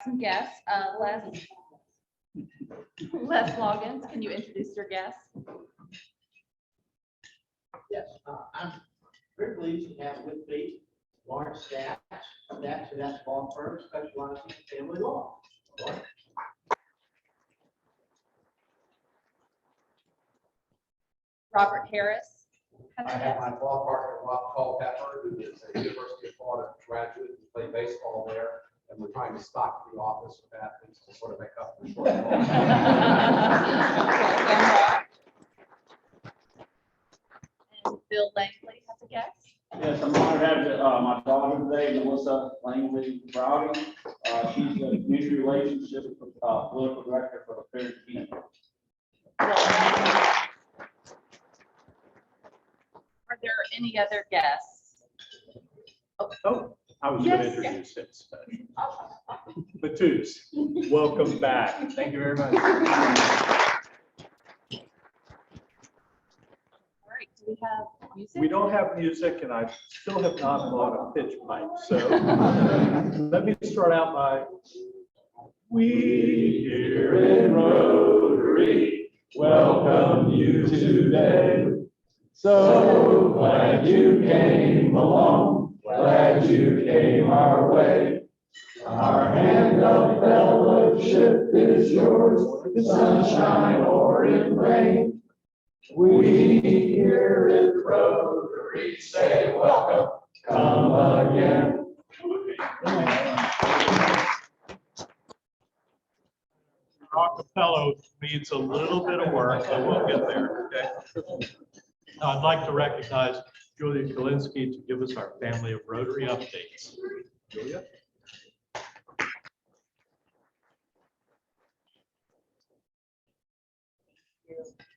some guests. Les Loggins, can you introduce your guests? Yes, I'm very pleased to have with me Lawrence that's law firm specializing in family law. Lawrence. Robert Harris. I have my law partner, Rob Culpepper, who is a University of Florida graduate, who played baseball there, and we're trying to stock the office with athletes to sort of make up for the shortfall. And Bill Langley has a guest. Yes, I'm honored to have my daughter today, Melissa Langley Browdy. She's the community relationship political director for the Fair Team. Are there any other guests? Oh, I was Yes, going to introduce it. Matus, welcome back. Thank you very much. All right, do we have music? We don't have music, and I still have not bought a pitch pipe. So let me start out by, we here in Rotary welcome you today. So glad you came along, glad you came our way. Our hand of fellowship is yours, in sunshine or in rain. We here in Rotary say welcome, come again. Acapella needs a little bit of work, but we'll get there, okay? I'd like to recognize Julia Kalinsky to give us our family of Rotary updates. Julia?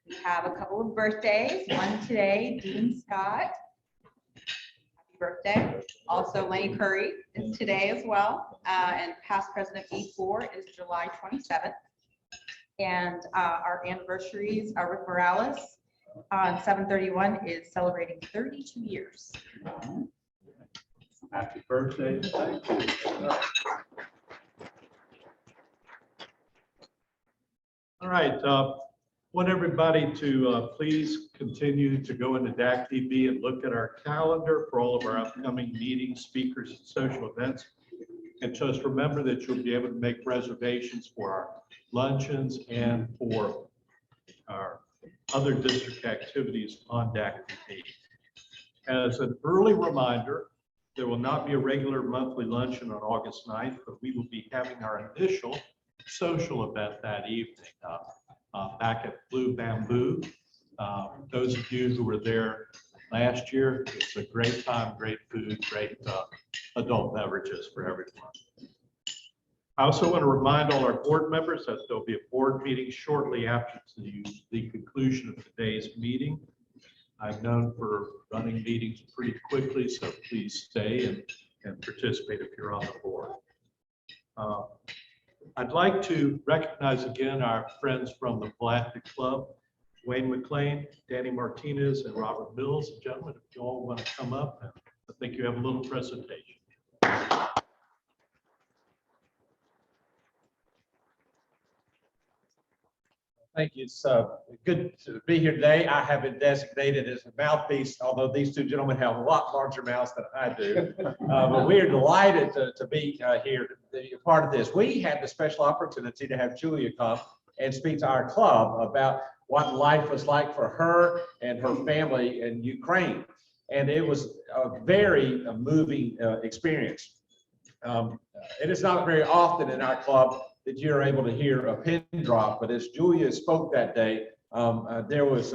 We have a couple of birthdays, one today, Dean Scott. Happy birthday. Also, Lenny Curry is today as well. And past president E4 is July 27th. And our anniversaries are Rick Morales on 7/31 is celebrating 32 years. Happy birthday. All right, want everybody to please continue to go into DAC TV and look at our calendar for all of our upcoming meetings, speakers, and social events. And just remember that you'll be able to make reservations for our luncheons and for our other district activities on DAC TV. As an early reminder, there will not be a regular monthly luncheon on August 9th, but we will be having our initial social event that evening back at Blue Bamboo. Those of you who were there last year, it's a great time, great food, great adult beverages for everyone. I also want to remind all our board members that there'll be a board meeting shortly after the conclusion of today's meeting. I'm known for running meetings pretty quickly, so please stay and participate if you're on the board. I'd like to recognize again our friends from the Galactic Club, Wayne McLean, Danny Martinez, and Robert Mills. Gentlemen, if you all want to come up, I think you have a little presentation. Thank you. It's good to be here today. I have been designated as a mouthpiece, although these two gentlemen have a lot larger mouths than I do. But we are delighted to be here to be a part of this. We had the special opportunity to have Julia come and speak to our club about what life was like for her and her family in Ukraine. And it was a very moving experience. It is not very often in our club that you're able to hear a pin drop, but as Julia spoke that day, there was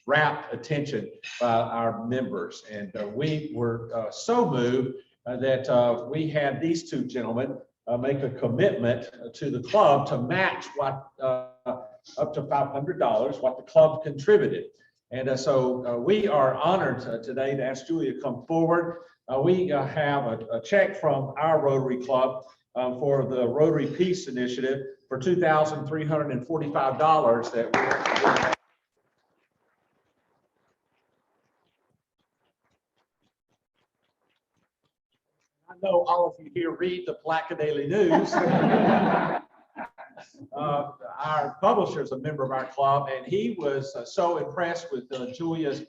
rapt attention by our members. And we were so moved that we had these two gentlemen make a commitment to the club to match what up to $500, what the club contributed. And so we are honored today to ask Julia to come forward. We have a check from our Rotary Club for the Rotary Peace Initiative for $2,345 that we're know all of you here read the Palatka Daily News. Our publisher is a member of our club, and he was so impressed with Julia's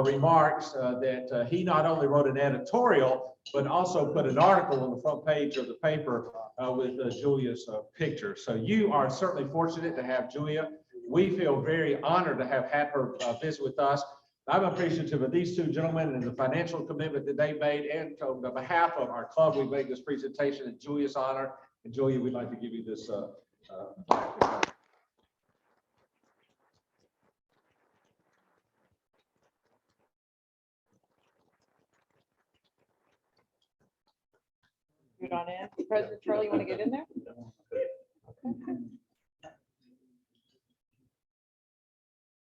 remarks that he not only wrote an editorial, but also put an article on the front page of the paper with Julia's picture. So you are certainly fortunate to have Julia. We feel very honored to have had her visit with us. I'm appreciative of these two gentlemen and the financial commitment that they made, and on behalf of our club, we made this presentation in Julia's honor. And Julia, we'd like to give you this. Good on in. President Charlie, you want to get in there?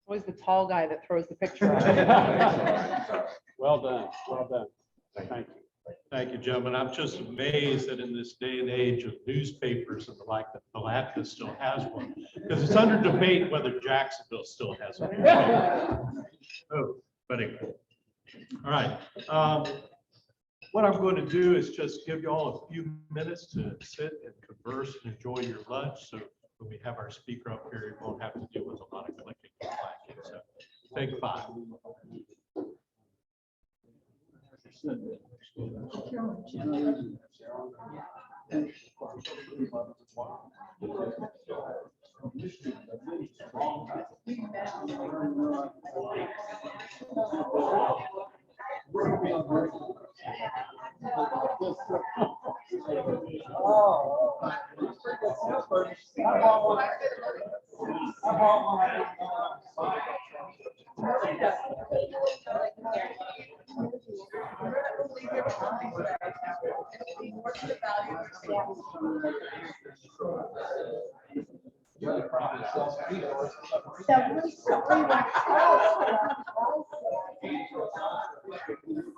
Always the tall guy that throws the picture out. Well done, well done. Thank you. Thank you, gentlemen. I'm just amazed that in this day and age of newspapers and the like, that Palatka still has one. Because it's under debate whether Jacksonville still has one. Oh, but anyway. All right. What I'm going to do is just give you all a few minutes to sit and converse and enjoy your lunch. So when we have our speaker up here, you won't have to deal with a lot of clicking and clacking. So take 5.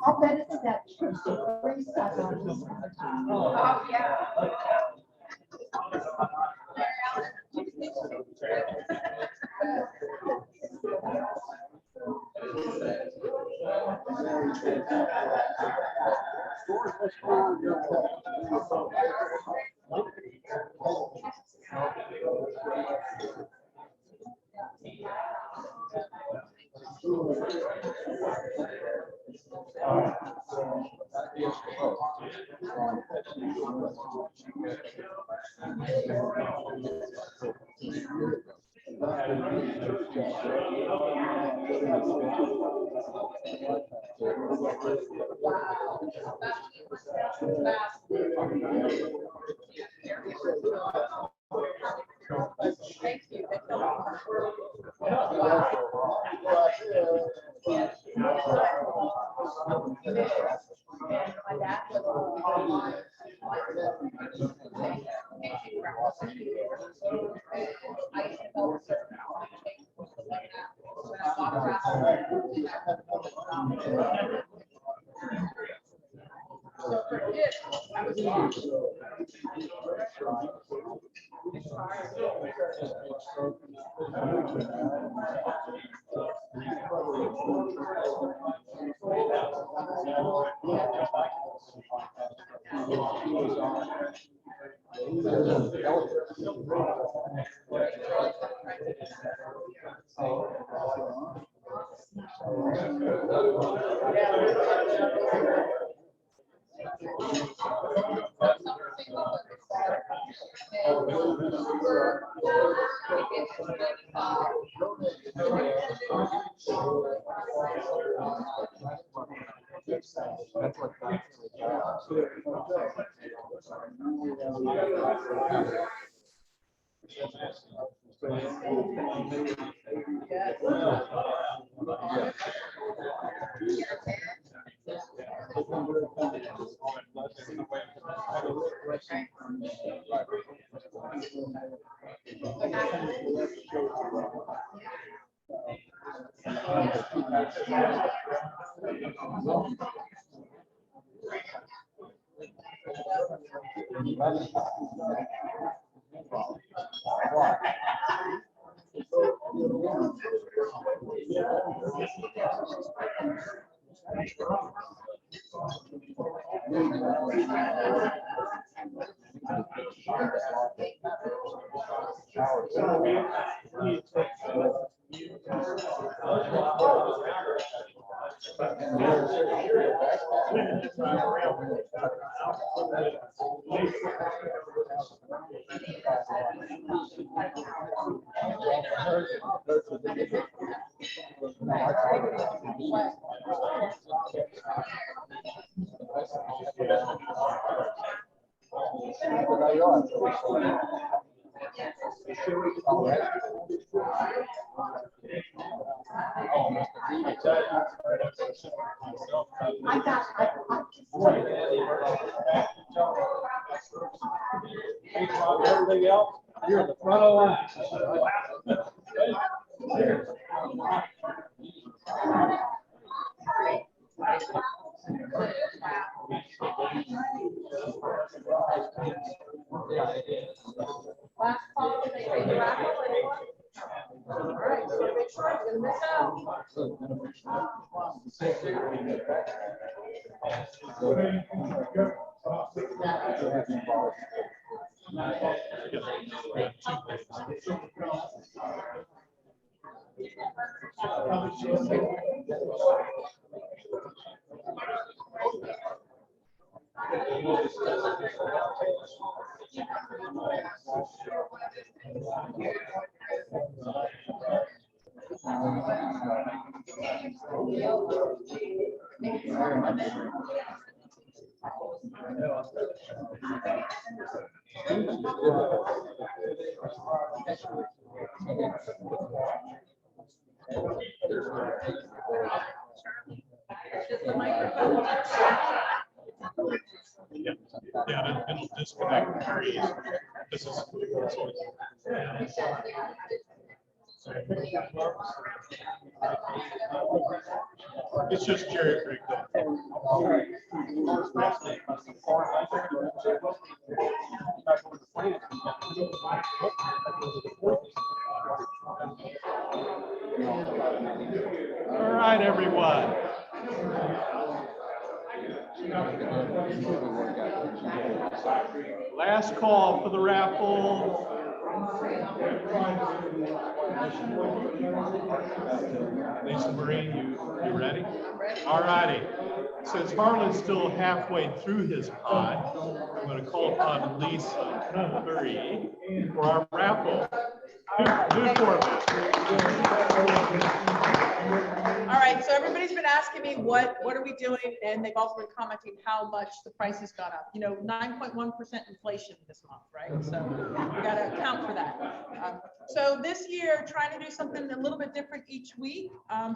I'll bet it's that. Oh, yeah. Everything else, you're in the front of the line. Last call today, for the raffle, anyone? All right, so make sure I'm gonna miss out. Yeah, it'll disconnect the trees. This is. It's just cherry creek though. All right, everyone. Last call for the raffle. Lisa Marie, you ready? All righty. Since Harlan's still halfway through his pod, I'm going to call upon Lisa Marie for our raffle. New format. All right, so everybody's been asking me what are we doing, and they've also been commenting how much the price has gone up. You know, 9.1% inflation this month, right? So we got to account for that. So this year, trying to do something a little bit different each week.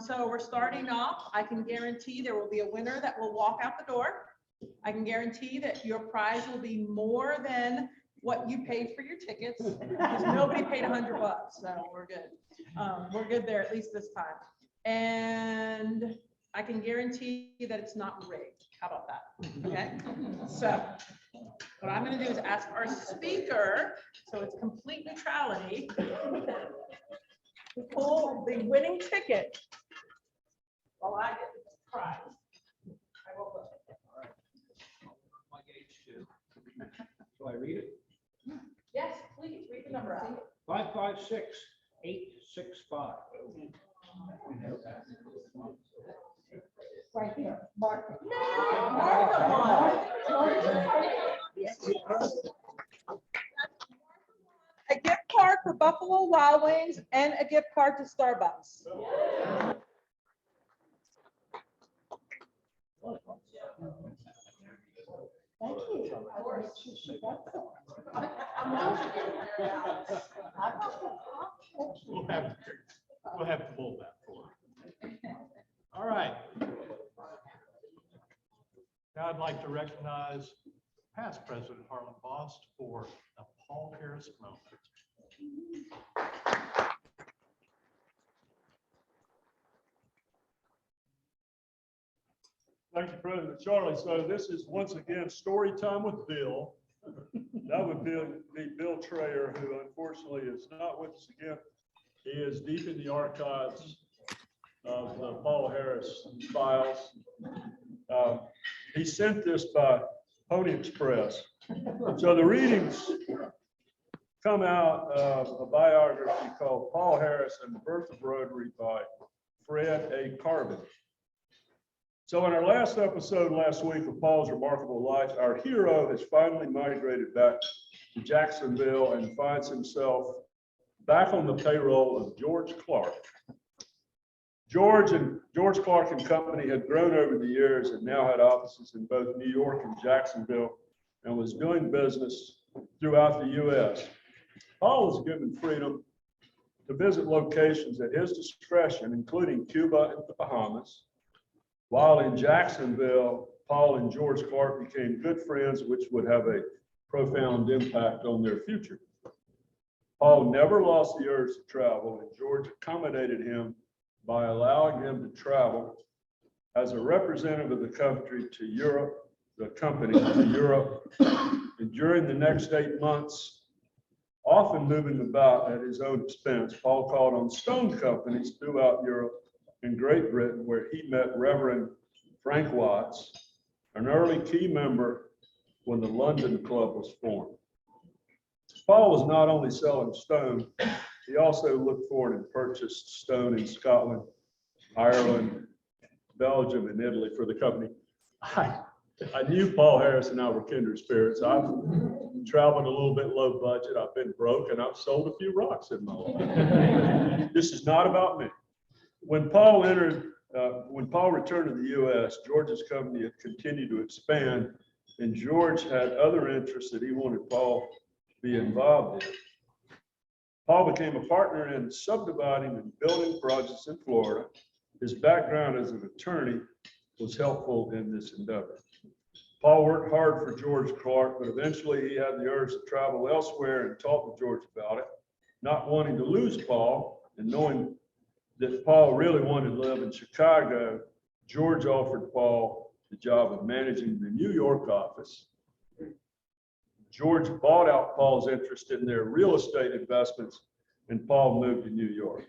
So we're starting off. I can guarantee there will be a winner that will walk out the door. I can guarantee that your prize will be more than what you paid for your tickets, because nobody paid $100, so we're good. We're good there, at least this time. And I can guarantee that it's not rigged. How about that? Okay. So what I'm going to do is ask our speaker, so it's complete neutrality, to pull the winning ticket while I get the prize. I will look. Shall I read it? Yes, please read the number out. 556865. Right here, mark it. A gift card for Buffalo Wild Wings and a gift card to Starbucks. Thank you. I will make sure she gets it. We'll have to hold that for her. All right. Now I'd like to recognize past President Harlan Bost for the Paul Harris moment. Thank you, President Charlie. So this is once again story time with Bill. That would be Bill Trayer, who unfortunately is not with us again. He is deep in the archives of the Paul Harris files. He sent this by Pony Express. So the readings come out of a biography called Paul Harris and the Birth of Rotary by Fred A. Carbon. So in our last episode last week of Paul's remarkable life, our hero has finally migrated back to Jacksonville and finds himself back on the payroll of George Clark. George Clark and Company had grown over the years and now had offices in both New York and Jacksonville and was doing business throughout the U.S. Paul was given freedom to visit locations at his discretion, including Cuba and the Bahamas. While in Jacksonville, Paul and George Clark became good friends, which would have a profound impact on their future. Paul never lost the urge to travel, and George accommodated him by allowing him to travel as a representative of the company to Europe, and during the next 8 months, often moving about at his own expense, Paul called on stone companies throughout Europe and Great Britain, where he met Reverend Frank Watts, an early key member when the London Club was formed. Paul was not only selling stone, he also looked for and purchased stone in Scotland, Ireland, Belgium, and Italy for the company. I knew Paul Harris and I were kindred spirits. I've traveled a little bit low budget. I've been broke and I've sold a few rocks in my life. This is not about me. When Paul returned to the U.S., George's company had continued to expand, and George had other interests that he wanted Paul to be involved in. Paul became a partner in subdividing and building projects in Florida. His background as an attorney was helpful in this endeavor. Paul worked hard for George Clark, but eventually he had the urge to travel elsewhere and talk to George about it. Not wanting to lose Paul and knowing that Paul really wanted to live in Chicago, George offered Paul the job of managing the New York office. George bought out Paul's interest in their real estate investments, and Paul moved to New York.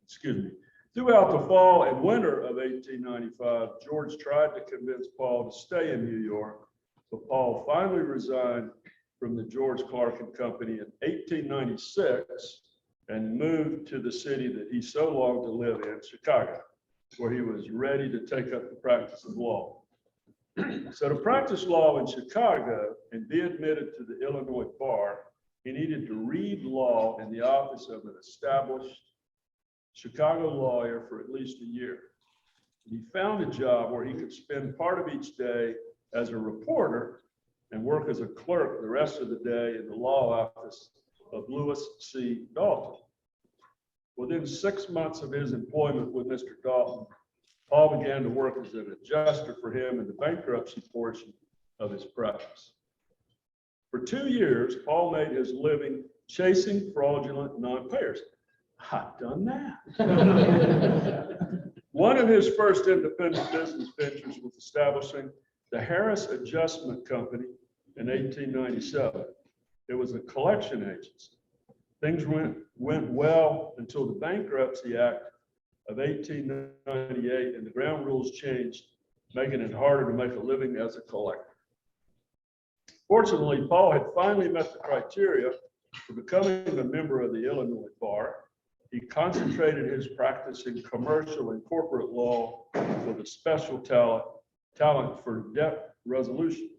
Excuse me. Throughout the fall and winter of 1895, George tried to convince Paul to stay in New York, but Paul finally resigned from the George Clark and Company in 1896 and moved to the city that he so longed to live in, Chicago, where he was ready to take up the practice of law. So to practice law in Chicago and be admitted to the Illinois bar, he needed to read law in the office of an established Chicago lawyer for at least a year. He found a job where he could spend part of each day as a reporter and work as a clerk the rest of the day in the law office of Lewis C. Dalton. Within 6 months of his employment with Mr. Dalton, Paul began to work as an adjuster for him in the bankruptcy portion of his practice. For 2 years, Paul made his living chasing fraudulent non-payers. I've done that. One of his first independent business ventures was establishing the Harris Adjustment Company in 1897. It was a collection agency. Things went well until the Bankruptcy Act of 1898 and the ground rules changed, making it harder to make a living as a collector. Fortunately, Paul had finally met the criteria for becoming a member of the Illinois bar. He concentrated his practice in commercial and corporate law with a special talent for debt resolution.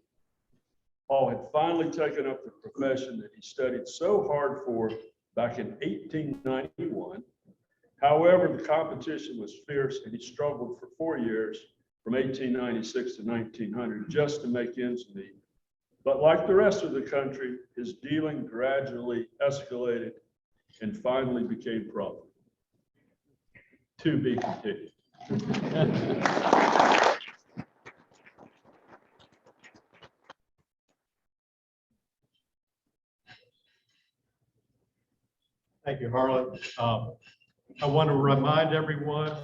Paul had finally taken up the profession that he studied so hard for back in 1891. However, the competition was fierce and he struggled for 4 years from 1896 to 1900 just to make ends meet. But like the rest of the country, his dealing gradually escalated and finally became profitable. To be continued. Thank you, Harlan. I want to remind everyone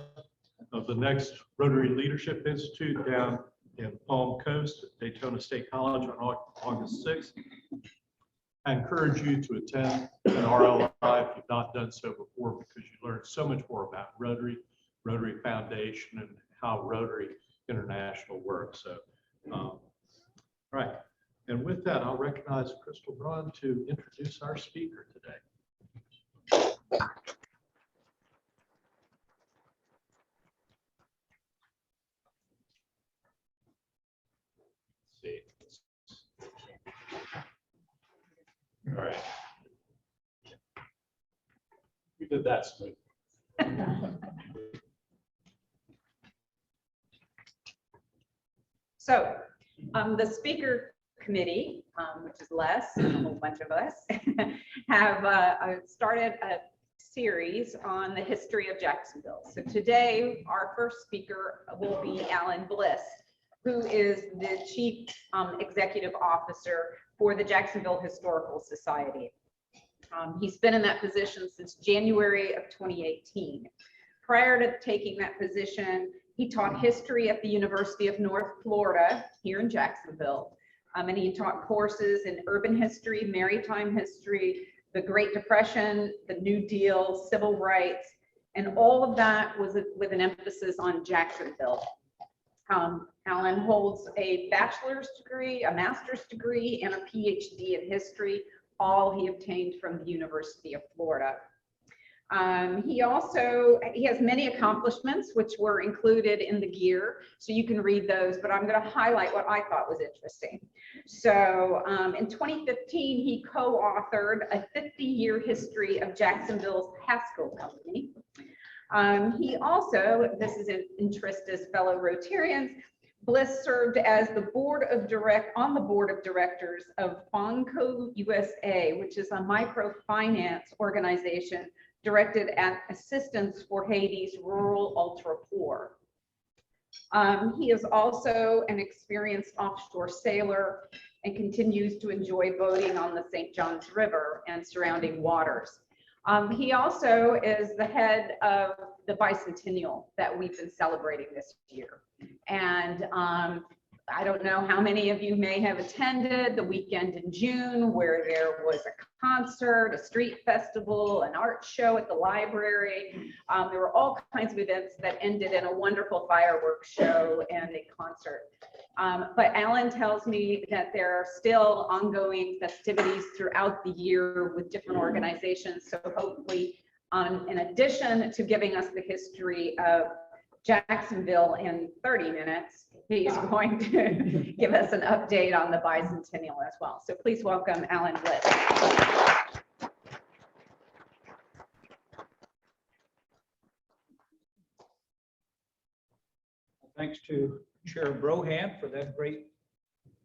of the next Rotary Leadership Institute down in Palm Coast at Daytona State College on August 6th. I encourage you to attend an RLI if you've not done so before, because you learn so much more about Rotary, Rotary Foundation, and how Rotary International works. So, all right. And with that, I'll recognize Crystal Braun to introduce our speaker today. See. All right. You did that smooth. So, the speaker committee, which is Les, and a whole bunch of us, have started a series on the history of Jacksonville. So today, our first speaker will be Alan Bliss, who is the Chief Executive Officer for the Jacksonville Historical Society. He's been in that position since January of 2018. Prior to taking that position, he taught history at the University of North Florida here in Jacksonville. And he taught courses in urban history, maritime history, the Great Depression, the New Deal, civil rights, and all of that was with an emphasis on Jacksonville. Alan holds a bachelor's degree, a master's degree, and a PhD in history, all he obtained from the University of Florida. He has many accomplishments which were included in the gear, so you can read those, but I'm going to highlight what I thought was interesting. So in 2015, he co-authored a 50-year history of Jacksonville's Pasco Company. He also, this is an interest as fellow Rotarians, Bliss served as the on the board of directors of Fonco USA, which is a microfinance organization directed at assistance for Haiti's rural ultra poor. He is also an experienced offshore sailor and continues to enjoy boating on the St. Johns River and surrounding waters. He also is the head of the bicentennial that we've been celebrating this year. And I don't know how many of you may have attended the weekend in June where there was a concert, a street festival, an art show at the library. There were all kinds of events that ended in a wonderful fireworks show and a concert. But Alan tells me that there are still ongoing festivities throughout the year with different organizations. So hopefully, in addition to giving us the history of Jacksonville in 30 minutes, he's going to give us an update on the bicentennial as well. So please welcome Alan Bliss. Thanks to Chair Brohan for that great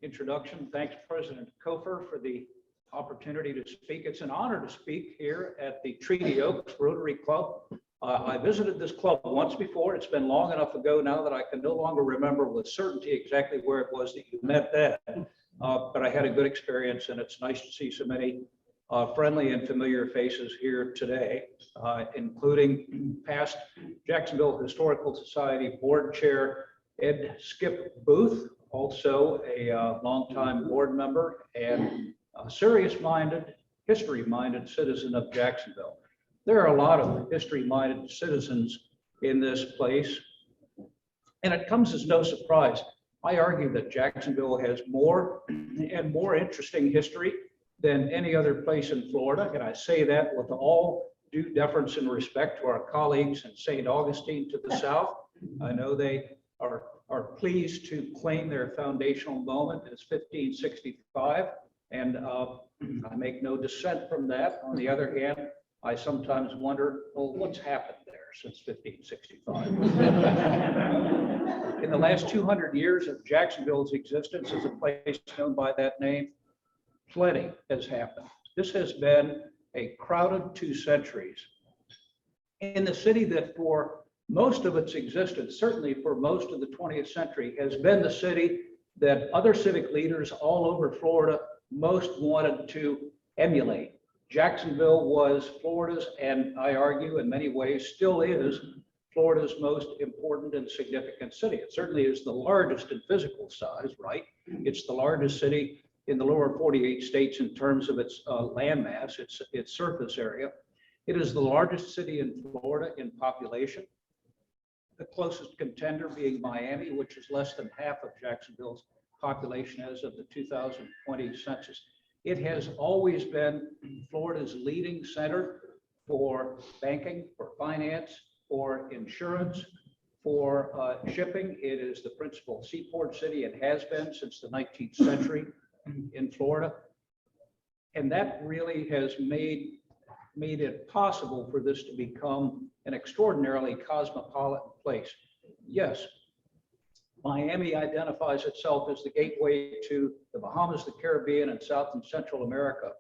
introduction. Thanks, President Kofer, for the opportunity to speak. It's an honor to speak here at the Treaty Oaks Rotary Club. I visited this club once before. It's been long enough ago now that I can no longer remember with certainty exactly where it was that you met then. But I had a good experience, and it's nice to see so many friendly and familiar faces here today, including past Jacksonville Historical Society Board Chair Ed Skip Booth, also a longtime board member and a serious-minded, history-minded citizen of Jacksonville. There are a lot of history-minded citizens in this place, and it comes as no surprise. I argue that Jacksonville has more and more interesting history than any other place in Florida, and I say that with all due deference and respect to our colleagues in St. Augustine to the south. I know they are pleased to claim their foundational moment as 1565, and I make no dissent from that. On the other hand, I sometimes wonder, well, what's happened there since 1565? In the last 200 years of Jacksonville's existence as a place known by that name, plenty has happened. This has been a crowded 2 centuries in the city that for most of its existence, certainly for most of the 20th century, has been the city that other civic leaders all over Florida most wanted to emulate. Jacksonville was Florida's, and I argue in many ways still is, Florida's most important and significant city. It certainly is the largest in physical size, right? It's the largest city in the lower 48 states in terms of its landmass, its surface area. It is the largest city in Florida in population. The closest contender being Miami, which is less than half of Jacksonville's population as of the 2020 census. It has always been Florida's leading center for banking, for finance, for insurance, for shipping. It is the principal seaport city. It has been since the 19th century in Florida. And that really has made it possible for this to become an extraordinarily cosmopolitan place. Yes, Miami identifies itself as the gateway to the Bahamas, the Caribbean, and South and Central America.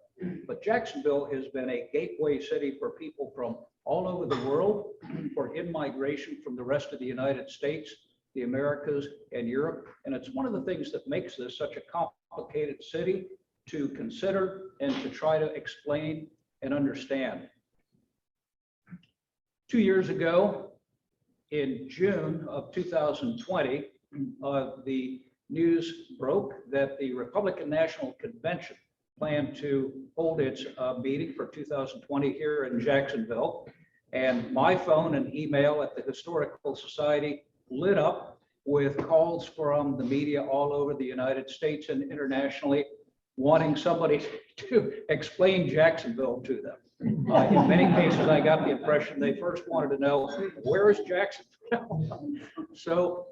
But Jacksonville has been a gateway city for people from all over the world, for in-migration from the rest of the United States, the Americas, and Europe. And it's one of the things that makes this such a complicated city to consider and to try to explain and understand. 2 years ago, in June of 2020, the news broke that the Republican National Convention planned to hold its meeting for 2020 here in Jacksonville. And my phone and email at the Historical Society lit up with calls from the media all over the United States and internationally wanting somebody to explain Jacksonville to them. In many cases, I got the impression they first wanted to know, where is Jacksonville? So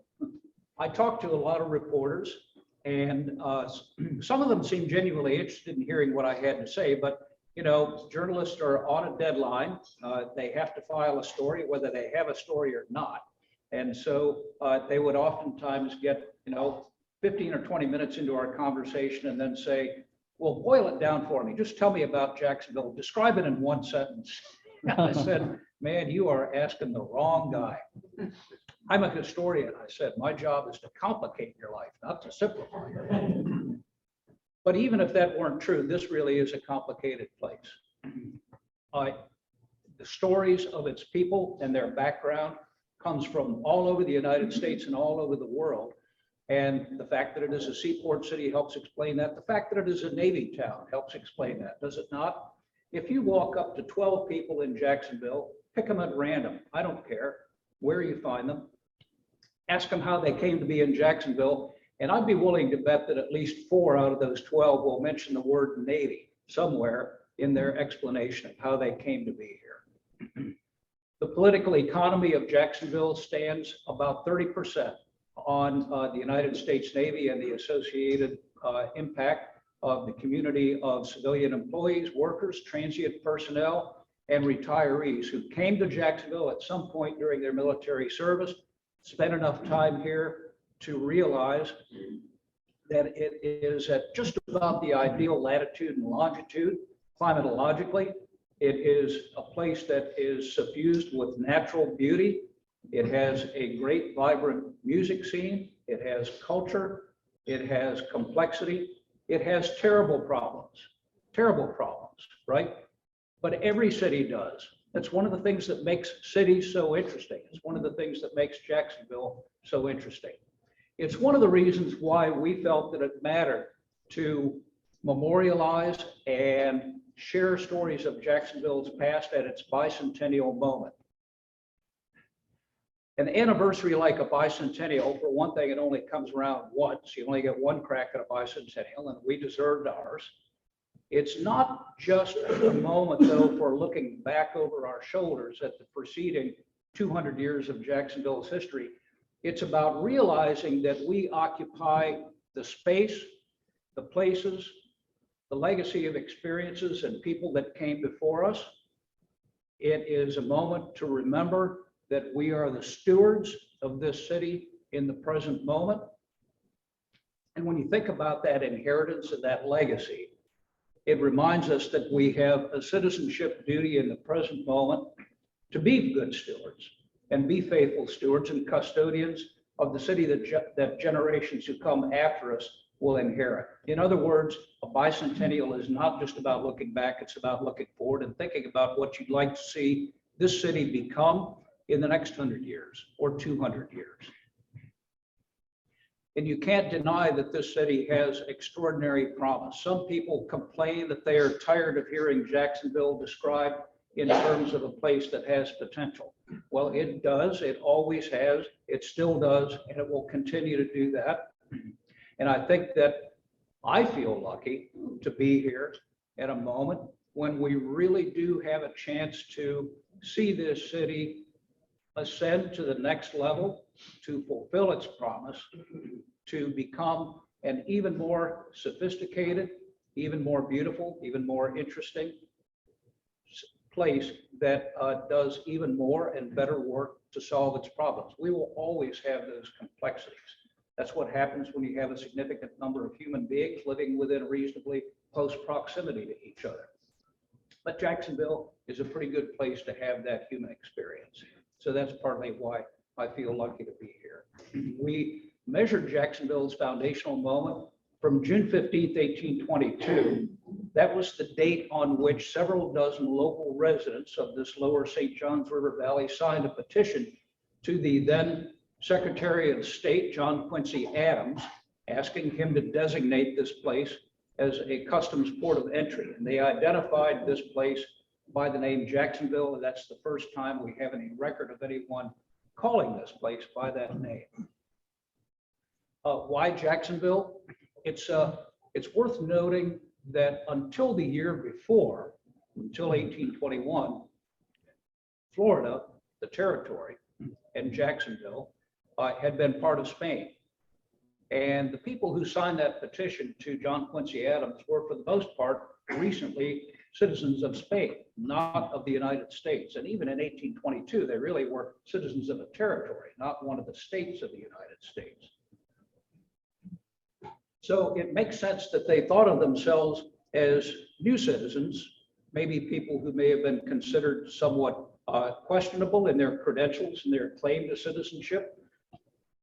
I talked to a lot of reporters, and some of them seemed genuinely interested in hearing what I had to say, but you know, journalists are on a deadline. They have to file a story, whether they have a story or not. And so they would oftentimes get, 15 or 20 minutes into our conversation and then say, well, boil it down for me. Just tell me about Jacksonville. Describe it in one sentence. I said, man, you are asking the wrong guy. I'm a historian. I said, my job is to complicate your life, not to simplify your life. But even if that weren't true, this really is a complicated place. The stories of its people and their background comes from all over the United States and all over the world. And the fact that it is a seaport city helps explain that. The fact that it is a Navy town helps explain that, does it not? If you walk up to 12 people in Jacksonville, pick them at random, I don't care where you find them, ask them how they came to be in Jacksonville, and I'd be willing to bet that at least 4 out of those 12 will mention the word Navy somewhere in their explanation of how they came to be here. The political economy of Jacksonville stands about 30% on the United States Navy and the associated impact of the community of civilian employees, workers, transient personnel, and retirees who came to Jacksonville at some point during their military service, spent enough time here to realize that it is at just about the ideal latitude and longitude, climatologically. It is a place that is suffused with natural beauty. It has a great, vibrant music scene. It has culture. It has complexity. It has terrible problems, right? But every city does. That's one of the things that makes cities so interesting. It's one of the things that makes Jacksonville so interesting. It's one of the reasons why we felt that it mattered to memorialize and share stories of Jacksonville's past at its bicentennial moment. An anniversary like a bicentennial, for one thing, it only comes around once. You only get one crack at a bicentennial, and we deserved ours. It's not just a moment, though, for looking back over our shoulders at the preceding 200 years of Jacksonville's history. It's about realizing that we occupy the space, the places, the legacy of experiences and people that came before us. It is a moment to remember that we are the stewards of this city in the present moment. And when you think about that inheritance and that legacy, it reminds us that we have a citizenship duty in the present moment to be good stewards and be faithful stewards and custodians of the city that generations who come after us will inherit. In other words, a bicentennial is not just about looking back, it's about looking forward and thinking about what you'd like to see this city become in the next 100 years or 200 years. And you can't deny that this city has extraordinary promise. Some people complain that they are tired of hearing Jacksonville described in terms of a place that has potential. Well, it does, it always has, it still does, and it will continue to do that. And I think that I feel lucky to be here at a moment when we really do have a chance to see this city ascend to the next level, to fulfill its promise, to become an even more sophisticated, even more beautiful, even more interesting place that does even more and better work to solve its problems. We will always have those complexities. That's what happens when you have a significant number of human beings living within reasonably close proximity to each other. But Jacksonville is a pretty good place to have that human experience. So that's partly why I feel lucky to be here. We measured Jacksonville's foundational moment from June 15th, 1822. That was the date on which several dozen local residents of this lower St. Johns River Valley signed a petition to the then Secretary of State, John Quincy Adams, asking him to designate this place as a customs port of entry. And they identified this place by the name Jacksonville. And that's the first time we have any record of anyone calling this place by that name. Why Jacksonville? It's worth noting that until the year before, until 1821, Florida, the territory, and Jacksonville had been part of Spain. And the people who signed that petition to John Quincy Adams were, for the most part, recently citizens of Spain, not of the United States. And even in 1822, they really were citizens of a territory, not one of the states of the United States. So it makes sense that they thought of themselves as new citizens, maybe people who may have been considered somewhat questionable in their credentials and their claim to citizenship.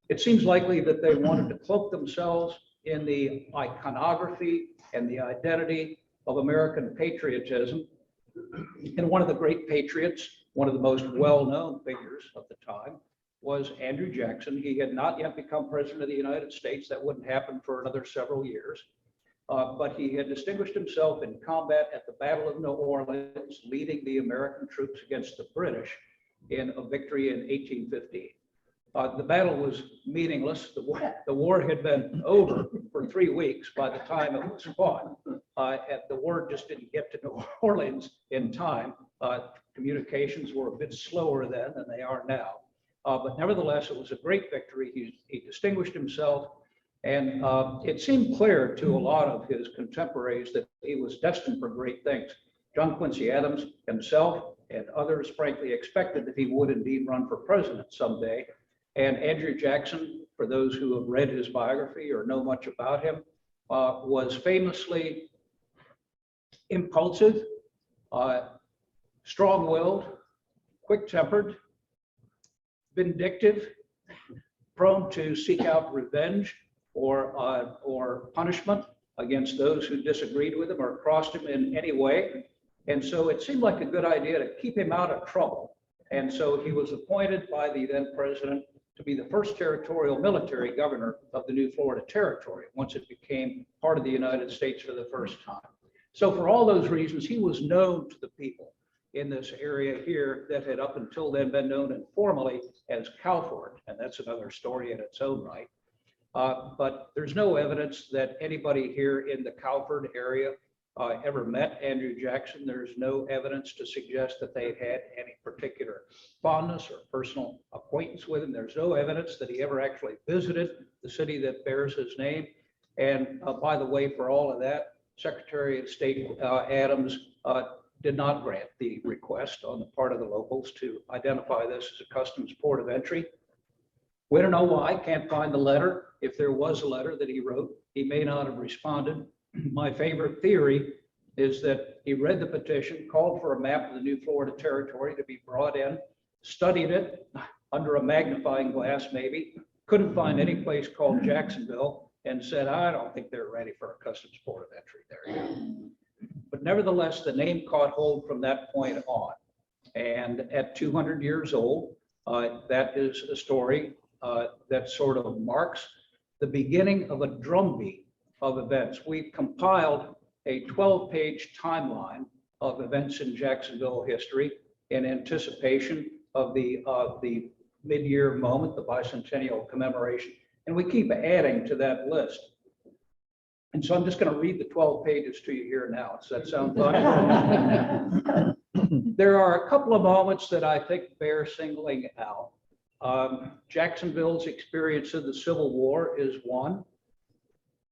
It seems likely that they wanted to cloak themselves in the iconography and the identity of American patriotism. And one of the great patriots, one of the most well-known figures of the time, was Andrew Jackson. He had not yet become president of the United States. That wouldn't happen for another several years. But he had distinguished himself in combat at the Battle of New Orleans, leading the American troops against the British in a victory in 1815. The battle was meaningless. The war had been over for 3 weeks by the time it was fought. The word just didn't get to New Orleans in time. Communications were a bit slower then than they are now. But nevertheless, it was a great victory. He distinguished himself. And it seemed clear to a lot of his contemporaries that he was destined for great things. John Quincy Adams himself and others frankly expected that he would indeed run for president someday. And Andrew Jackson, for those who have read his biography or know much about him, was famously impulsive, strong-willed, quick-tempered, vindictive, prone to seek out revenge or punishment against those who disagreed with him or crossed him in any way. And so it seemed like a good idea to keep him out of trouble. And so he was appointed by the then president to be the first territorial military governor of the new Florida territory, once it became part of the United States for the first time. So for all those reasons, he was known to the people in this area here that had up until then been known informally as Calford. And that's another story in its own right. But there's no evidence that anybody here in the Calford area ever met Andrew Jackson. There's no evidence to suggest that they had any particular fondness or personal acquaintance with him. There's no evidence that he ever actually visited the city that bears his name. And by the way, for all of that, Secretary of State Adams did not grant the request on the part of the locals to identify this as a customs port of entry. We don't know why. Can't find the letter. If there was a letter that he wrote, he may not have responded. My favorite theory is that he read the petition, called for a map of the new Florida territory to be brought in, studied it under a magnifying glass maybe, couldn't find any place called Jacksonville, and said, I don't think they're ready for a customs port of entry there. But nevertheless, the name caught hold from that point on. And at 200 years old, that is a story that sort of marks the beginning of a drumbeat of events. We compiled a 12-page timeline of events in Jacksonville history in anticipation of the mid-year moment, the bicentennial commemoration. And we keep adding to that list. And so I'm just going to read the 12 pages to you here now. Does that sound fun? There are a couple of moments that I think bear singling out. Jacksonville's experience of the Civil War is one.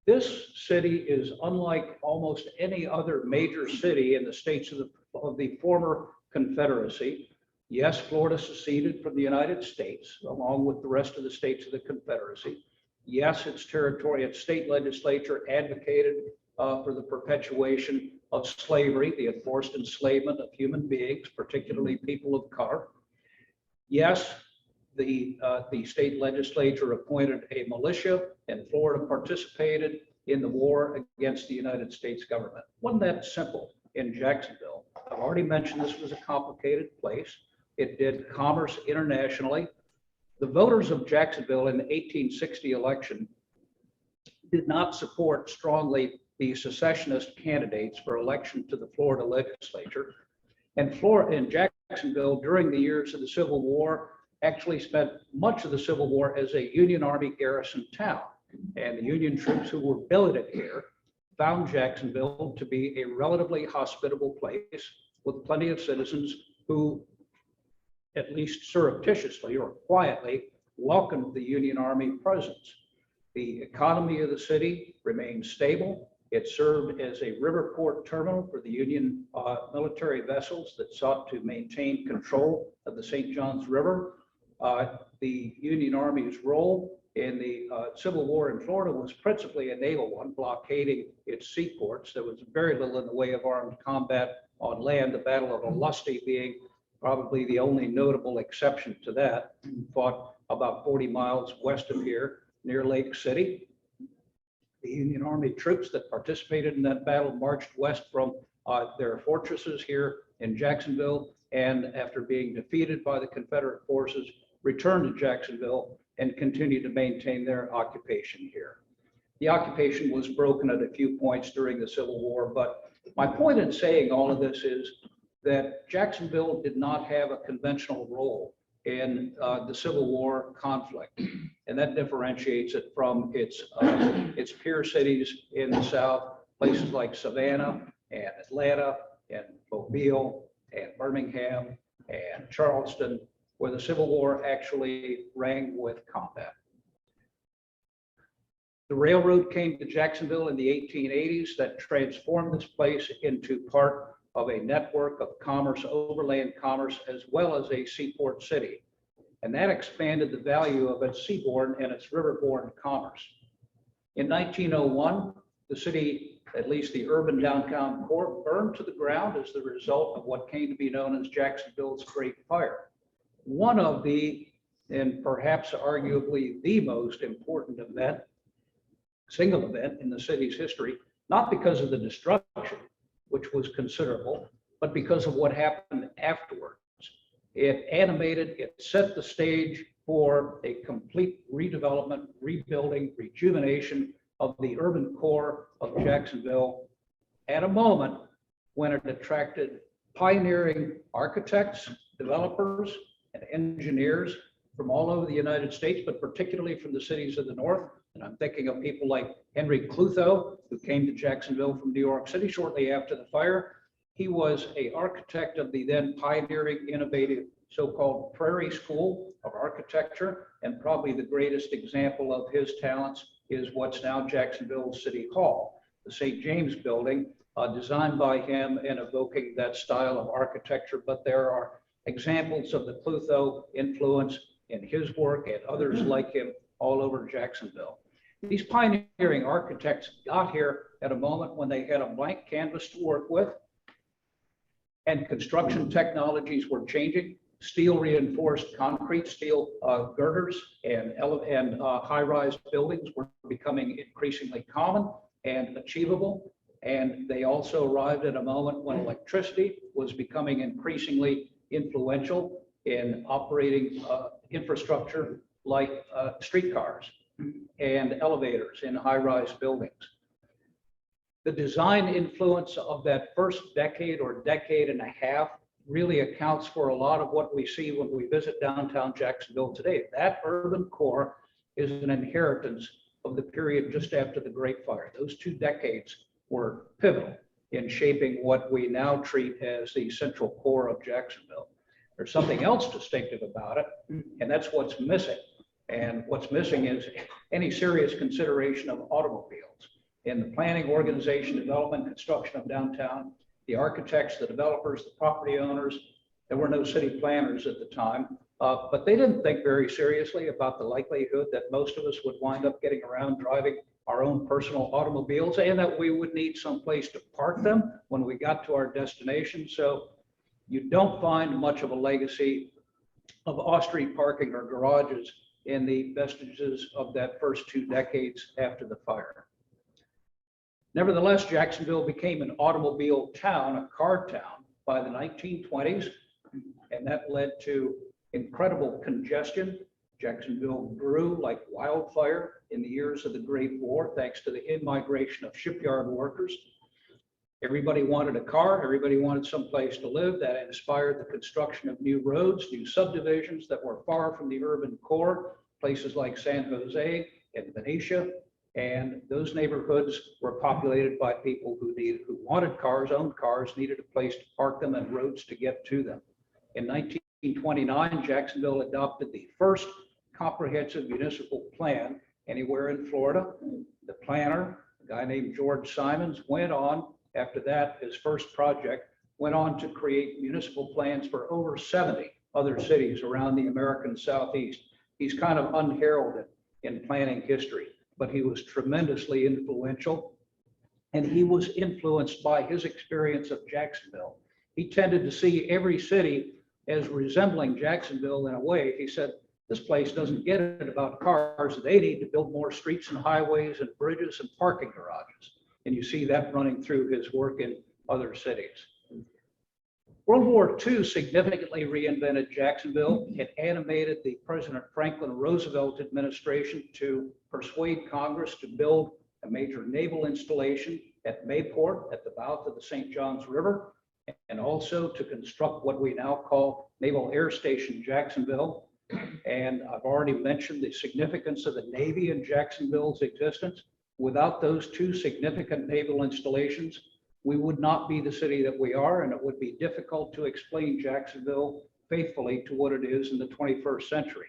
This city is unlike almost any other major city in the states of the former Confederacy. Yes, Florida seceded from the United States, along with the rest of the states of the Confederacy. Yes, its territory, its state legislature advocated for the perpetuation of slavery, the enforced enslavement of human beings, particularly people of color. Yes, the state legislature appointed a militia, and Florida participated in the war against the United States government. Wasn't that simple in Jacksonville? I've already mentioned this was a complicated place. It did commerce internationally. The voters of Jacksonville in the 1860 election did not support strongly the secessionist candidates for election to the Florida legislature. And Jacksonville, during the years of the Civil War, actually spent much of the Civil War as a Union Army garrison town. And the Union troops who were billeted here found Jacksonville to be a relatively hospitable place with plenty of citizens who, at least surreptitiously or quietly, welcomed the Union Army presence. The economy of the city remained stable. It served as a river port terminal for the Union military vessels that sought to maintain control of the St. Johns River. The Union Army's role in the Civil War in Florida was principally a naval one, blockading its seaports. There was very little in the way of armed combat on land, the Battle of Olustee being probably the only notable exception to that, fought about 40 miles west of here near Lake City. The Union Army troops that participated in that battle marched west from their fortresses here in Jacksonville, and after being defeated by the Confederate forces, returned to Jacksonville and continued to maintain their occupation here. The occupation was broken at a few points during the Civil War, but my point in saying all of this is that Jacksonville did not have a conventional role in the Civil War conflict, and that differentiates it from its peer cities in the South, places like Savannah and Atlanta and Mobile and Birmingham and Charleston, where the Civil War actually rang with combat. The railroad came to Jacksonville in the 1880s that transformed this place into part of a network of commerce, overland commerce, as well as a seaport city. And that expanded the value of its seaborne and its riverborne commerce. In 1901, the city, at least the urban downtown core, burned to the ground as the result of what came to be known as Jacksonville's Great Fire. One of the, and perhaps arguably the most important event, single event in the city's history, not because of the destruction, which was considerable, but because of what happened afterwards. It animated, it set the stage for a complete redevelopment, rebuilding, rejuvenation of the urban core of Jacksonville at a moment when it attracted pioneering architects, developers, and engineers from all over the United States, but particularly from the cities of the North. And I'm thinking of people like Henry Clutho, who came to Jacksonville from New York City shortly after the fire. He was an architect of the then pioneering, innovative so-called Prairie School of Architecture, and probably the greatest example of his talents is what's now Jacksonville City Hall, the St. James Building, designed by him and evoking that style of architecture. But there are examples of the Clutho influence in his work and others like him all over Jacksonville. These pioneering architects got here at a moment when they had a blank canvas to work with, and construction technologies were changing. Steel reinforced concrete, steel girders and high-rise buildings were becoming increasingly common and achievable. And they also arrived at a moment when electricity was becoming increasingly influential in operating infrastructure like streetcars and elevators in high-rise buildings. The design influence of that first decade or decade and a half really accounts for a lot of what we see when we visit downtown Jacksonville today. That urban core is an inheritance of the period just after the Great Fire. Those 2 decades were pivotal in shaping what we now treat as the central core of Jacksonville. There's something else distinctive about it, and that's what's missing. And what's missing is any serious consideration of automobiles. In the planning, organization, development, construction of downtown, the architects, the developers, the property owners, there were no city planners at the time, but they didn't think very seriously about the likelihood that most of us would wind up getting around driving our own personal automobiles and that we would need some place to park them when we got to our destination. So you don't find much of a legacy of off-street parking or garages in the vestiges of that first 2 decades after the fire. Nevertheless, Jacksonville became an automobile town, a car town, by the 1920s, and that led to incredible congestion. Jacksonville grew like wildfire in the years of the Great War, thanks to the in-migration of shipyard workers. Everybody wanted a car, everybody wanted someplace to live. That inspired the construction of new roads, new subdivisions that were far from the urban core, places like San Jose and Benicia. And those neighborhoods were populated by people who wanted cars, owned cars, needed a place to park them and roads to get to them. In 1929, Jacksonville adopted the first comprehensive municipal plan anywhere in Florida. The planner, a guy named George Simons, went on, after that, his first project, went on to create municipal plans for over 70 other cities around the American Southeast. He's kind of unheralded in planning history, but he was tremendously influential, and he was influenced by his experience of Jacksonville. He tended to see every city as resembling Jacksonville in a way. He said, this place doesn't get it about cars. They need to build more streets and highways and bridges and parking garages. And you see that running through his work in other cities. World War II significantly reinvented Jacksonville. It animated the President Franklin Roosevelt administration to persuade Congress to build a major naval installation at Mayport at the mouth of the St. Johns River, and also to construct what we now call Naval Air Station Jacksonville. And I've already mentioned the significance of the Navy in Jacksonville's existence. Without those 2 significant naval installations, we would not be the city that we are, and it would be difficult to explain Jacksonville faithfully to what it is in the 21st century.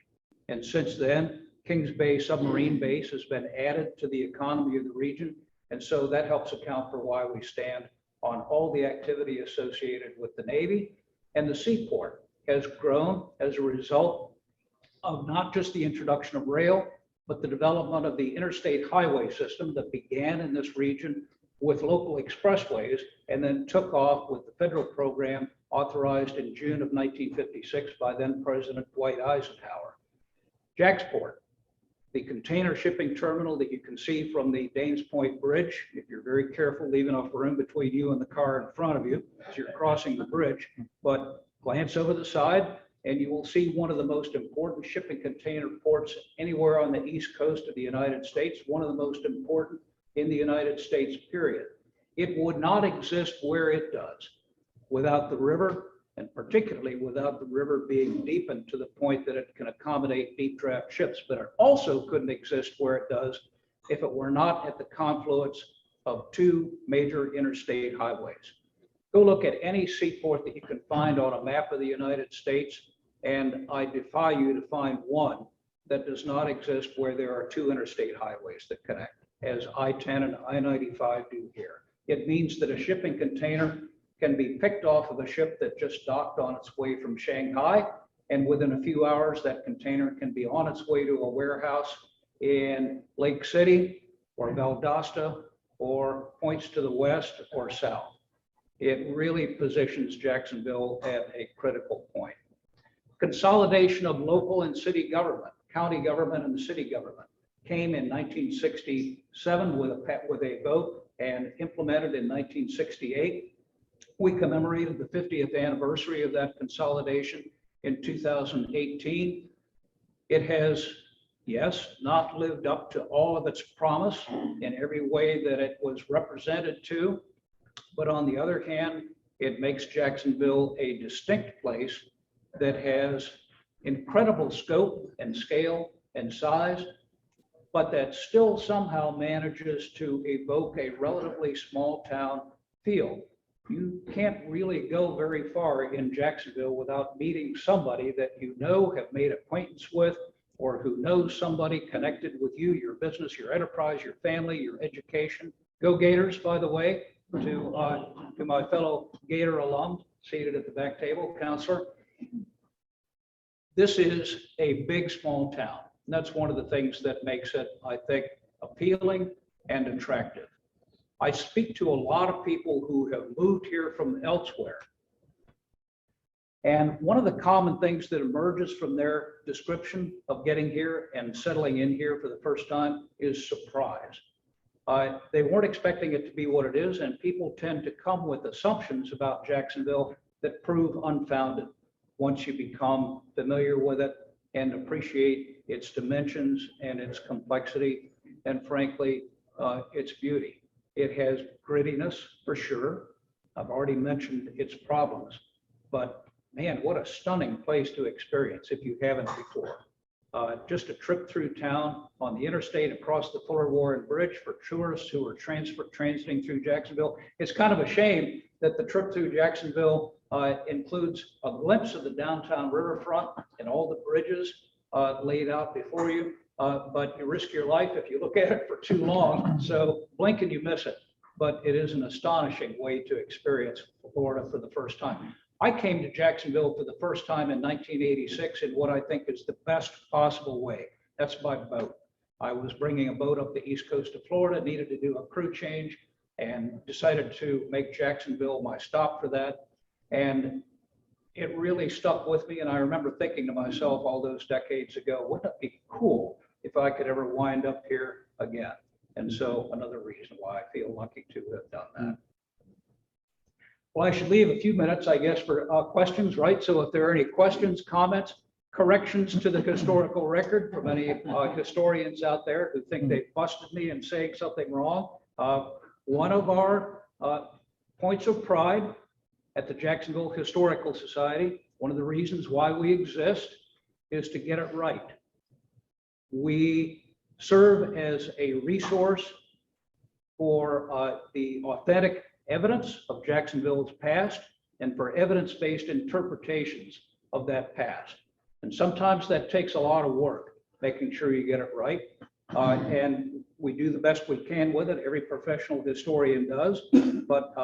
And since then, Kings Bay Submarine Base has been added to the economy of the region. And so that helps account for why we stand on all the activity associated with the Navy. And the seaport has grown as a result of not just the introduction of rail, but the development of the interstate highway system that began in this region with local expressways and then took off with the federal program authorized in June of 1956 by then President Dwight Eisenhower. Jacksport, the container shipping terminal that you can see from the Danes Point Bridge, if you're very careful, leave enough room between you and the car in front of you as you're crossing the bridge, but glance over the side and you will see one of the most important shipping container ports anywhere on the East Coast of the United States, one of the most important in the United States, period. It would not exist where it does without the river, and particularly without the river being deepened to the point that it can accommodate deep draft ships, but it also couldn't exist where it does if it were not at the confluence of 2 major interstate highways. Go look at any seaport that you can find on a map of the United States, and I defy you to find one that does not exist where there are 2 interstate highways that connect, as I-10 and I-95 do here. It means that a shipping container can be picked off of a ship that just docked on its way from Shanghai, and within a few hours, that container can be on its way to a warehouse in Lake City or Valdosta or points to the west or south. It really positions Jacksonville at a critical point. Consolidation of local and city government, county government and the city government, came in 1967 with a vote and implemented in 1968. We commemorated the 50th anniversary of that consolidation in 2018. It has, yes, not lived up to all of its promise in every way that it was represented to, but on the other hand, it makes Jacksonville a distinct place that has incredible scope and scale and size. but that still somehow manages to evoke a relatively small town feel. You can't really go very far in Jacksonville without meeting somebody that you know, have made acquaintance with, or who knows somebody connected with you, your business, your enterprise, your family, your education. Go Gators, by the way, to my fellow Gator alum seated at the back table, Counselor. This is a big, small town. And that's one of the things that makes it, I think, appealing and attractive. I speak to a lot of people who have moved here from elsewhere. And one of the common things that emerges from their description of getting here and settling in here for the first time is surprise. They weren't expecting it to be what it is, and people tend to come with assumptions about Jacksonville that prove unfounded once you become familiar with it and appreciate its dimensions and its complexity, and frankly, its beauty. It has grittiness for sure. I've already mentioned its problems, but man, what a stunning place to experience if you haven't before. Just a trip through town on the interstate across the Fuller Warren Bridge for tourists who are transiting through Jacksonville. It's kind of a shame that the trip through Jacksonville includes a glimpse of the downtown riverfront and all the bridges laid out before you. But you risk your life if you look at it for too long. So blink and you miss it. But it is an astonishing way to experience Florida for the first time. I came to Jacksonville for the first time in 1986 in what I think is the best possible way. That's by boat. I was bringing a boat up the east coast of Florida, needed to do a crew change, and decided to make Jacksonville my stop for that. And it really stuck with me. And I remember thinking to myself all those decades ago, wouldn't it be cool if I could ever wind up here again? And so another reason why I feel lucky to have done that. Well, I should leave a few minutes, I guess, for questions, right? So if there are any questions, comments, corrections to the historical record from any historians out there who think they busted me in saying something wrong, one of our points of pride at the Jacksonville Historical Society, one of the reasons why we exist is to get it right. We serve as a resource for the authentic evidence of Jacksonville's past and for evidence-based interpretations of that past. And sometimes that takes a lot of work, making sure you get it right. And we do the best we can with it. Every professional historian does. But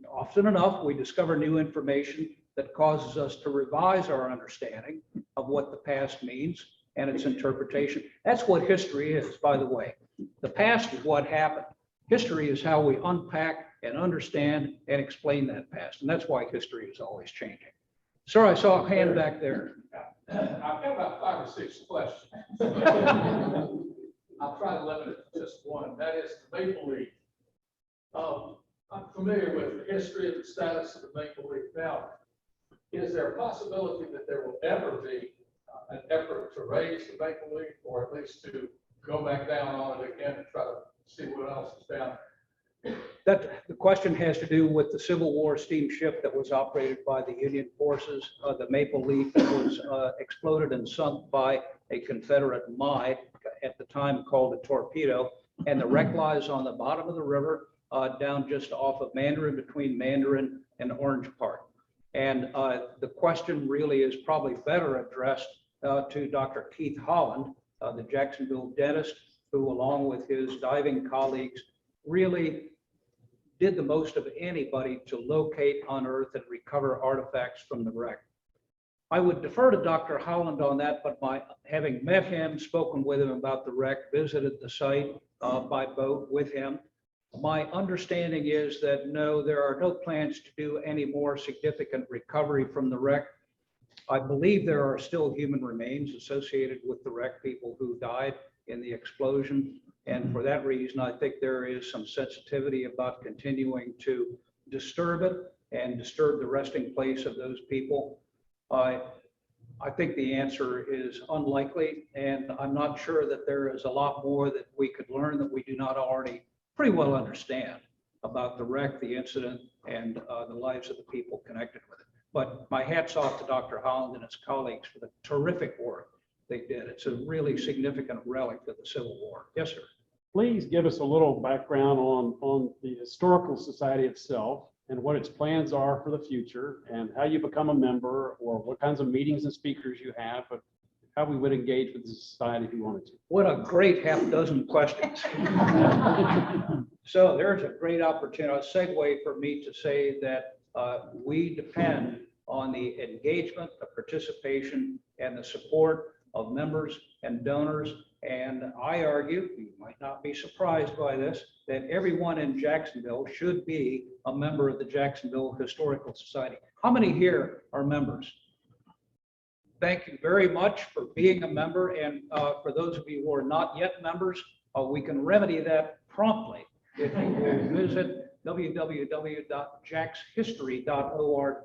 often enough, we discover new information that causes us to revise our understanding of what the past means and its interpretation. That's what history is, by the way. The past is what happened. History is how we unpack and understand and explain that past. And that's why history is always changing. Sir, I saw a hand back there. I've got about 5 or 6 questions. I'll try to limit it to just one. That is the Maple Leaf. I'm familiar with the history of the status of the Maple Leaf Mountain. Is there a possibility that there will ever be an effort to raise the Maple Leaf, or at least to go back down on it again and try to see what else is down there? That the question has to do with the Civil War steamship that was operated by the Union forces, the Maple Leaf that was exploded and sunk by a Confederate mine at the time called a torpedo, and the wreck lies on the bottom of the river down just off of Mandarin, between Mandarin and Orange Park. And the question really is probably better addressed to Dr. Keith Holland, the Jacksonville dentist, who along with his diving colleagues really did the most of anybody to locate, unearth, and recover artifacts from the wreck. I would defer to Dr. Holland on that, but having met him, spoken with him about the wreck, visited the site by boat with him, my understanding is that no, there are no plans to do any more significant recovery from the wreck. I believe there are still human remains associated with the wreck, people who died in the explosion. And for that reason, I think there is some sensitivity about continuing to disturb it and disturb the resting place of those people. I think the answer is unlikely, and I'm not sure that there is a lot more that we could learn that we do not already pretty well understand about the wreck, the incident, and the lives of the people connected with it. But my hat's off to Dr. Holland and his colleagues for the terrific work they did. It's a really significant relic of the Civil War. Yes, sir. Please give us a little background on the Historical Society itself and what its plans are for the future and how you become a member or what kinds of meetings and speakers you have, but how we would engage with the society if you wanted to. What a great half dozen questions. So there's a great opportunity, a segue for me to say that we depend on the engagement, the participation, and the support of members and donors. And I argue, you might not be surprised by this, that everyone in Jacksonville should be a member of the Jacksonville Historical Society. How many here are members? Thank you very much for being a member. And for those of you who are not yet members, we can remedy that promptly if you will visit www.jaxhistory.org,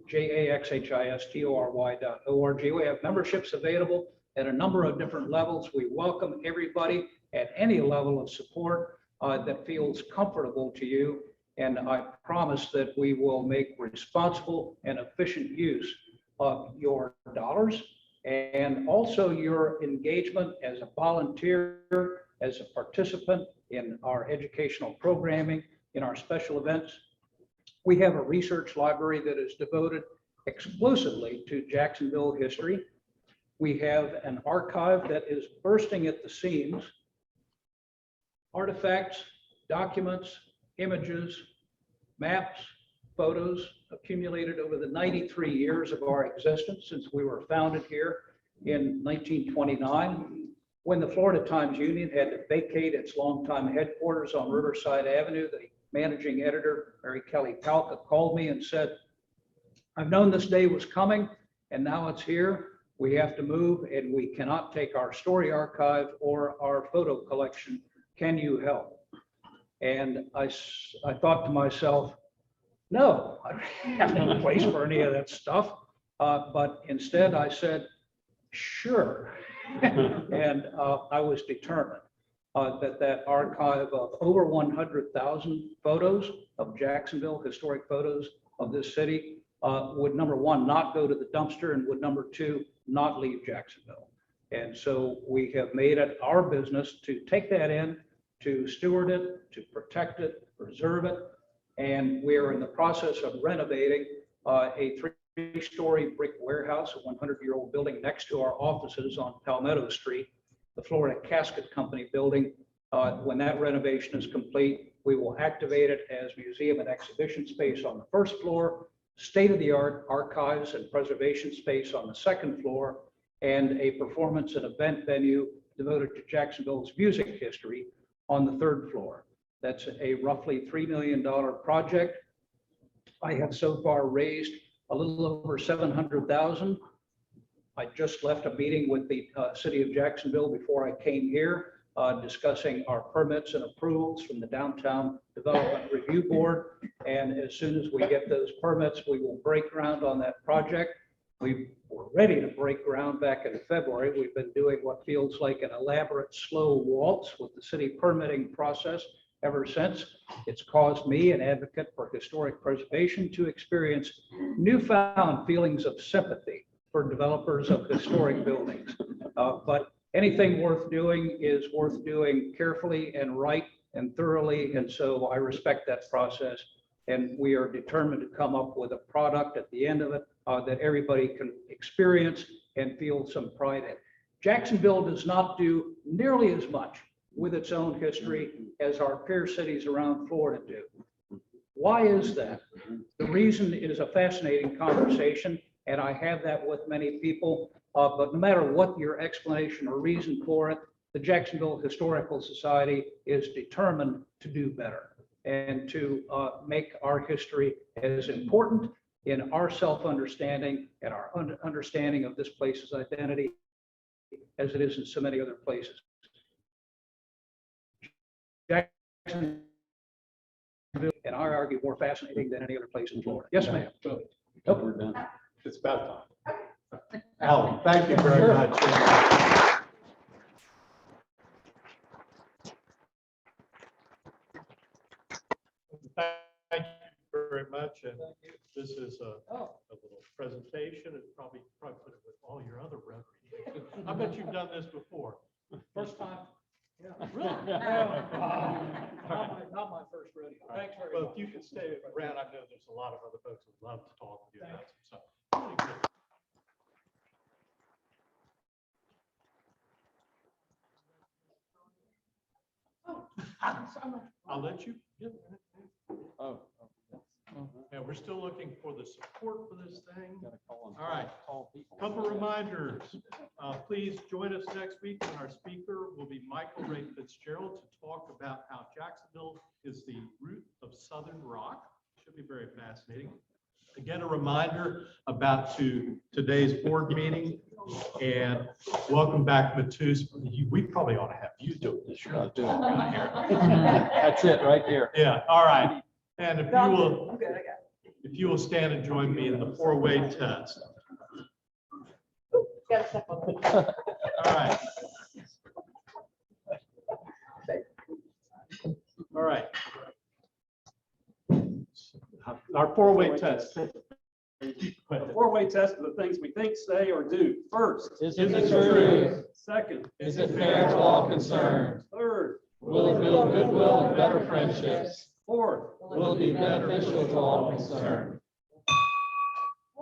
JAXHISTORY.org. We have memberships available at a number of different levels. We welcome everybody at any level of support that feels comfortable to you. And I promise that we will make responsible and efficient use of your dollars and also your engagement as a volunteer, as a participant in our educational programming, in our special events. We have a research library that is devoted exclusively to Jacksonville history. We have an archive that is bursting at the seams. Artifacts, documents, images, maps, photos accumulated over the 93 years of our existence since we were founded here in 1929, when the Florida Times-Union had to vacate its longtime headquarters on Riverside Avenue. The managing editor, Mary Kelly Palka, called me and said, "I've known this day was coming, and now it's here. We have to move, and we cannot take our story archive or our photo collection. Can you help?" And I thought to myself, no, I don't have no place for any of that stuff. But instead I said, sure. And I was determined that archive of over 100,000 photos of Jacksonville, historic photos of this city, would, number one, not go to the dumpster, and would, number two, not leave Jacksonville. And so we have made it our business to take that in, to steward it, to protect it, preserve it. And we're in the process of renovating a three-story brick warehouse, a 100-year-old building next to our offices on Palmetto Street, the Florida Casket Company building. When that renovation is complete, we will activate it as museum and exhibition space on the first floor, state-of-the-art archives and preservation space on the second floor, and a performance and event venue devoted to Jacksonville's music history on the third floor. That's a roughly $3 million project. I have so far raised a little over $700,000. I just left a meeting with the city of Jacksonville before I came here, discussing our permits and approvals from the Downtown Development Review Board. And as soon as we get those permits, we will break ground on that project. We were ready to break ground back in February. We've been doing what feels like an elaborate slow waltz with the city permitting process ever since. It's caused me, an advocate for historic preservation, to experience newfound feelings of sympathy for developers of historic buildings. But anything worth doing is worth doing carefully and right and thoroughly. And so I respect that process. And we are determined to come up with a product at the end of it that everybody can experience and feel some pride in. Jacksonville does not do nearly as much with its own history as our peer cities around Florida do. Why is that? The reason is a fascinating conversation, and I have that with many people, but no matter what your explanation or reason for it, the Jacksonville Historical Society is determined to do better and to make our history as important in our self-understanding and our understanding of this place's identity as it is in so many other places. Jacksonville, and I argue, more fascinating than any other place in Florida. Yes, ma'am. Nope, we're done. It's about time. Alan, thank you very much. Thank you very much. And this is a little presentation. It's probably put it with all your other revenue. done this before. First time. Yeah. Really? Not my first rodeo. Thanks very Well, much. if you could stay around, I know there's a lot of other folks who'd love to talk with you about some stuff. Really good. I'll let you. Oh. Yeah, we're still looking for the support for this thing. Gotta call on All right. tall people. Couple reminders. Please join us next week when our speaker will be Michael Ray Fitzgerald to talk about how Jacksonville is the root of Southern rock. Should be very fascinating. Again, a reminder about today's board meeting, and welcome back, Matus. We probably ought to have you do it this year. I'll do it. That's it right there. Yeah, all right. And if you will, I'm good, I got it. if you will stand and join me in the four-way test. Gotta step on it. All right. All right. Our four-way test. The four-way test of the things we think, say, or do. First, Is it true? Second, Is it fair to all concerned? third, Will it build goodwill and better friendships? fourth, Will it be beneficial to all concerned?